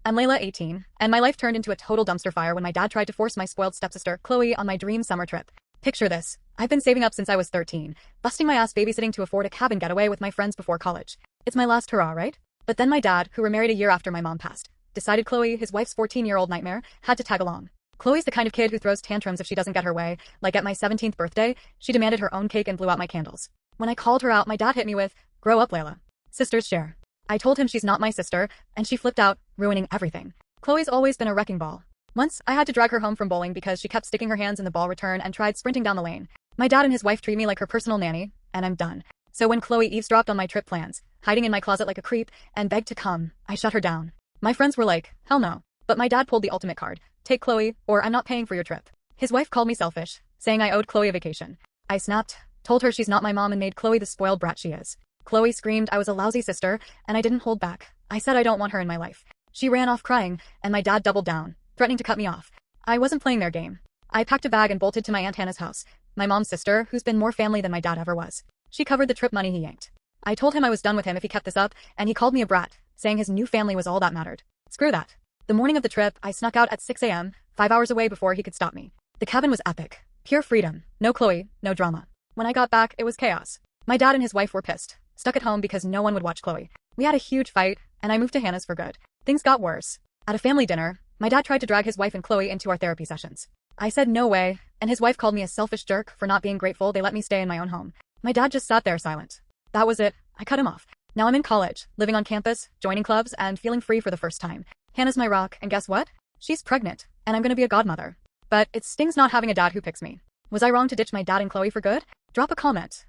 I'm Layla, 18, and my life turned into a total dumpster fire when my dad tried to force my spoiled stepsister, Chloe, on my dream summer trip. Picture this. I've been saving up since I was 13, busting my ass babysitting to afford a cabin getaway with my friends before college. It's my last hurrah, right? But then my dad, who remarried a year after my mom passed, decided Chloe, his wife's 14-year-old nightmare, had to tag along. Chloe's the kind of kid who throws tantrums if she doesn't get her way, like at my 17th birthday, she demanded her own cake and blew out my candles. When I called her out, my dad hit me with, "Grow up, Layla. Sisters share." I told him she's not my sister, and she flipped out, ruining everything. Chloe's always been a wrecking ball. Once, I had to drag her home from bowling because she kept sticking her hands in the ball return and tried sprinting down the lane. My dad and his wife treat me like her personal nanny, and I'm done. So when Chloe eavesdropped on my trip plans, hiding in my closet like a creep, and begged to come, I shut her down. My friends were like, hell no. But my dad pulled the ultimate card. Take Chloe, or I'm not paying for your trip. His wife called me selfish, saying I owed Chloe a vacation. I snapped, told her she's not my mom and made Chloe the spoiled brat she is. Chloe screamed I was a lousy sister, and I didn't hold back. I said I don't want her in my life. She ran off crying, and my dad doubled down, threatening to cut me off. I wasn't playing their game. I packed a bag and bolted to my Aunt Hannah's house, my mom's sister, who's been more family than my dad ever was. She covered the trip money he yanked. I told him I was done with him if he kept this up, and he called me a brat, saying his new family was all that mattered. Screw that. The morning of the trip, I snuck out at 6 a.m., 5 hours away before he could stop me. The cabin was epic. Pure freedom. No Chloe, no drama. When I got back, it was chaos. My dad and his wife were pissed, stuck at home because no one would watch Chloe. We had a huge fight, and I moved to Hannah's for good. Things got worse. At a family dinner, my dad tried to drag his wife and Chloe into our therapy sessions. I said no way, and his wife called me a selfish jerk for not being grateful they let me stay in my own home. My dad just sat there silent. That was it. I cut him off. Now I'm in college, living on campus, joining clubs, and feeling free for the first time. Hannah's my rock, and guess what? She's pregnant, and I'm gonna be a godmother. But it stings not having a dad who picks me. Was I wrong to ditch my dad and Chloe for good? Drop a comment.